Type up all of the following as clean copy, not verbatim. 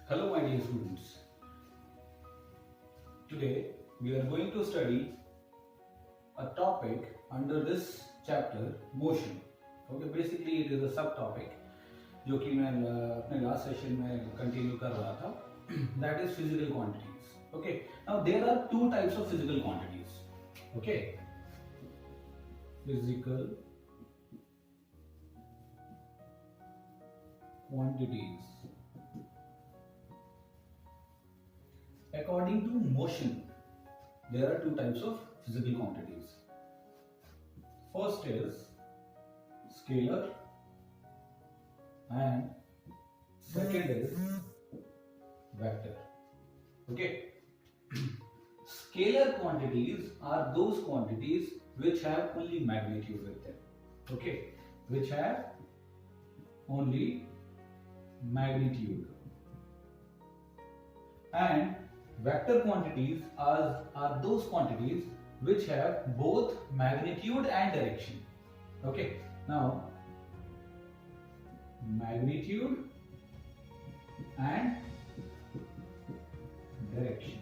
Hello my dear students. Today we are going to study a topic under this chapter motion. Okay, basically it is a subtopic जो कि मैं अपने last session में continue कर रहा था. That is physical quantities. Okay, now there are two types of physical quantities. Okay, physical quantities. According to motion, there are two types of physical quantities. First is scalar and second is vector. Okay. Scalar quantities are those quantities which have only magnitude with them. Okay. Which have only magnitude. And vector quantities are those quantities which have both magnitude and direction. Okay, now magnitude and direction.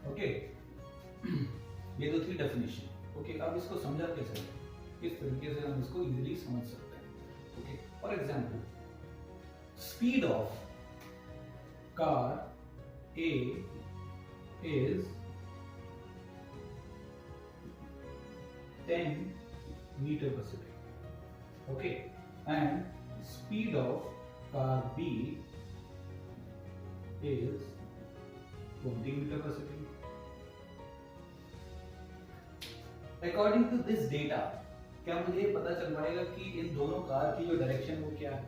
Okay, ये दो थी definition. Okay, अब इसको समझा कैसे, किस तरीके से हम इसको इजीली समझ सकते हैं. Okay, for example, speed of car A is 10 meter per second. Okay, and speed of car B is 20 meter per second. According to this data, क्या मुझे ये पता चल पाएगा कि इन दोनों कार की जो डायरेक्शन वो क्या है?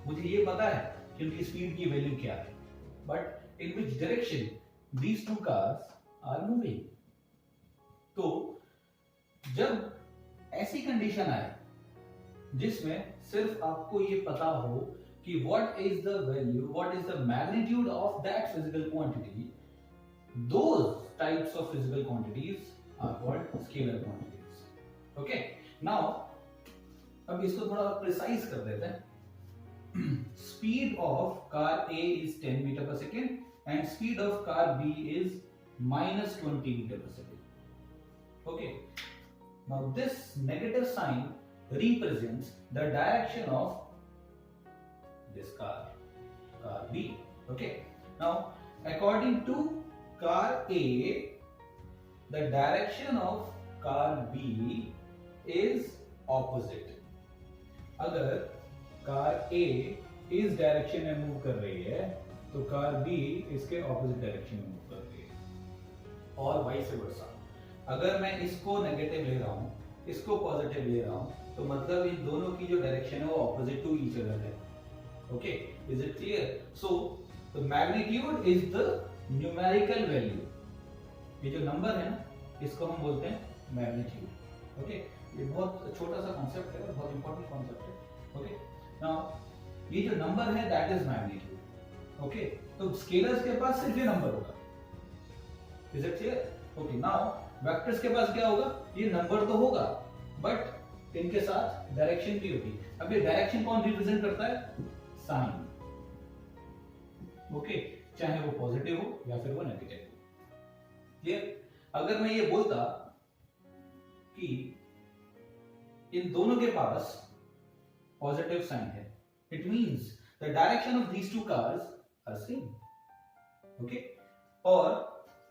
मुझे ये पता है कि उनकी स्पीड की वैल्यू क्या है, but in which direction these two cars are moving. तो जब ऐसी कंडीशन आए जिसमें सिर्फ आपको ये पता हो कि what is the value, what is the magnitude of that physical quantity, those types of physical quantities are called scalar quantities. Okay, now अब इसको थोड़ा प्रिसाइज कर देते हैं. Speed of car A is 10 meter per second and speed of car B is minus 20 meter per second. Okay. Now this negative sign represents the direction of this car B. Okay. Now according to car A, the direction of car B is opposite. अगर car A इस direction में move कर रही है तो car B इसके opposite direction में move कर रही है, और वाइस वर्सा. अगर मैं इसको नेगेटिव ले रहा हूं, इसको पॉजिटिव ले रहा हूं, तो मतलब इन दोनों की जो डायरेक्शन है वो ऑपोजिट टू ईच अदर है. Okay, is it clear? So the magnitude is the numerical value. ये जो नंबर है ना, इसको हम बोलते हैं मैग्नीट्यूड. ओके, ये बहुत छोटा सा कॉन्सेप्ट है, बहुत इंपॉर्टेंट कॉन्सेप्ट है. ओके, नाउ ये जो नंबर है दैट इज मैग्नीट्यूड. ओके, तो स्केलर्स के पास सिर्फ ये नंबर होगा. Is it clear? Okay, now vectors के पास क्या होगा? ये नंबर तो होगा बट इनके साथ डायरेक्शन भी होगी. अब ये डायरेक्शन कौन रिप्रेजेंट करता है? साइन. ओके, चाहे वो पॉजिटिव हो या फिर वो नेगेटिव हो. क्लियर? अगर मैं ये बोलता कि इन दोनों के पास पॉजिटिव साइन है, it means the direction of these two cars are same. Okay, और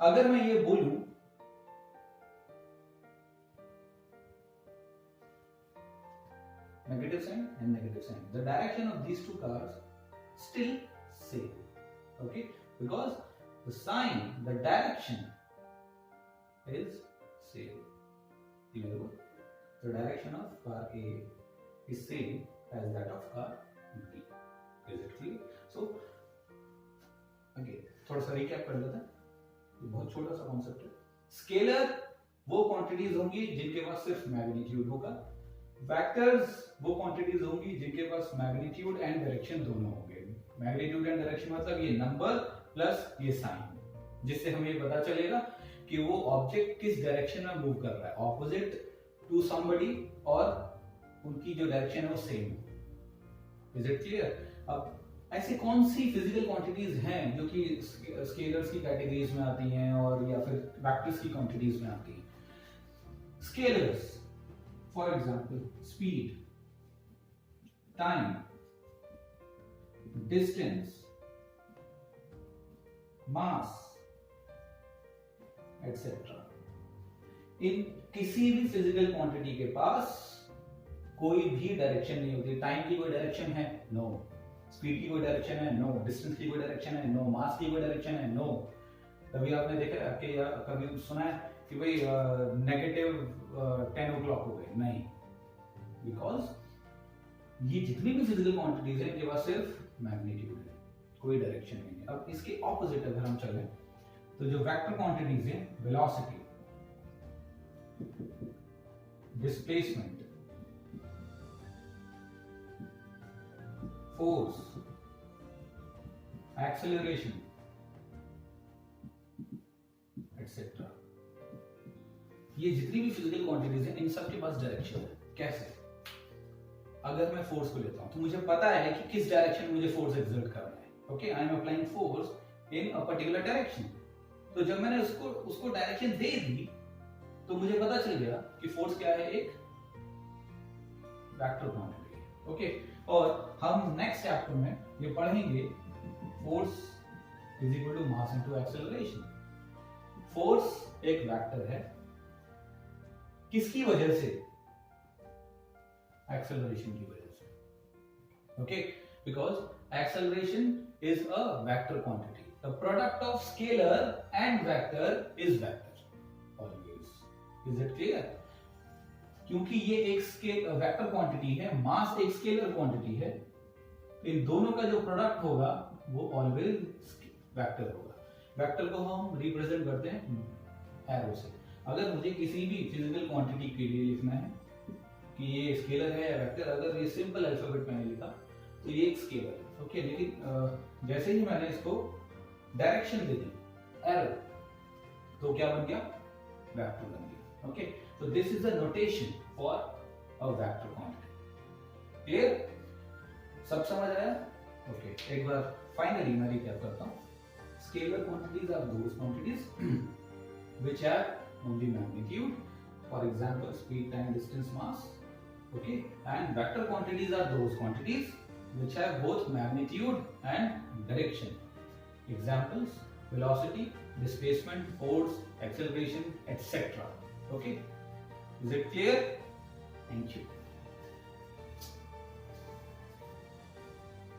अगर मैं ये बोलूं negative sign and negative sign, the direction of these two cars still same. Okay, because the sign, the direction is same. Clear? The direction of car A is same as that of car B. Is it clear? So again थोड़ा सा recap कर लेते हैं. ये बहुत छोटा सा concept है. स्केलर वो क्वांटिटीज होंगी जिनके पास सिर्फ मैग्नीट्यूड होगा. वेक्टर्स वो क्वांटिटीज होंगी जिनके पास मैग्नीट्यूड एंड डायरेक्शन दोनों होंगे. मैग्नीट्यूड एंड डायरेक्शन मतलब ये नंबर प्लस ये साइन, जिससे हमें ये पता चलेगा कि वो ऑब्जेक्ट किस डायरेक्शन में मूव कर रहा है, ऑपोजिट टू समबडी और उनकी जो डायरेक्शन है वो सेम. Is it clear? अब ऐसी कौन सी फिजिकल क्वांटिटीज हैं जो कि स्केलर्स की कैटेगरीज में आती हैं और या फिर वेक्टर्स की क्वांटिटीज में आती हैं? Scalars, for example speed, time, distance, mass etcetera. इन किसी भी फिजिकल क्वांटिटी के पास कोई भी डायरेक्शन नहीं होती। टाइम की कोई डायरेक्शन है? नो। स्पीड की कोई डायरेक्शन है? नो। डिस्टेंस की कोई डायरेक्शन है? नो। मास की कोई डायरेक्शन है? नो। कभी आपने देखा कि या कभी सुना है कि भाई नेगेटिव 10 o'clock हो गए? नहीं, बिकॉज ये जितनी भी फिजिकल क्वांटिटीज है इनके पास सिर्फ मैग्नीट्यूड है, कोई डायरेक्शन नहीं है। अब इसके ऑपोजिट अगर हम चलें तो जो वेक्टर क्वांटिटीज है, velocity, displacement, force, acceleration etcetera, ये जितनी भी फिजिकल क्वांटिटीज हैं इन सब के पास डायरेक्शन है। कैसे? अगर मैं फोर्स को लेता हूं तो मुझे पता है कि किस डायरेक्शन में मुझे फोर्स एक्सर्ट करना है। Okay, I am applying force in a particular direction. तो जब मैंने उसको डायरेक्शन दे दी तो मुझे पता चल गया कि फोर्स क्या है, एक वेक्टर क्वांटिटी है। ओके, और हम नेक्स्ट चैप्टर में ये पढ़ेंगे force is equal to mass into acceleration. Force एक वेक्टर है, किसकी वजह से? एक्सेलरेशन की वजह से। Okay, because acceleration is a vector quantity. The product of scalar and vector is vector always. Is it clear? क्योंकि ये एक वेक्टर क्वांटिटी है, मास एक स्केलर क्वांटिटी है, इन दोनों का जो प्रोडक्ट होगा वो ऑलवेज वेक्टर होगा। वेक्टर को हम रिप्रेजेंट करते हैं एरो से। अगर मुझे किसी भी फिजिकल क्वांटिटी के लिए लिखना है कि ये स्केलर है या वेक्टर, अगर ये सिंपल अल्फाबेट मैंने लिखा तो ये एक स्केलर है। ओके, लेकिन जैसे ही मैंने इसको डायरेक्शन दे दी एरो, तो क्या बन गया? वेक्टर बन गया। Okay, so this is the notation for a vector quantity. Clear? सब समझ आया? Okay, एक बार finally मैं recap करता हूँ। Scalar quantities are those quantities which have only magnitude, for example speed, time, distance, mass. Okay, and vector quantities are those quantities which have both magnitude and direction. Examples: velocity, displacement, force, acceleration, etc. Okay. Is it clear? Thank you.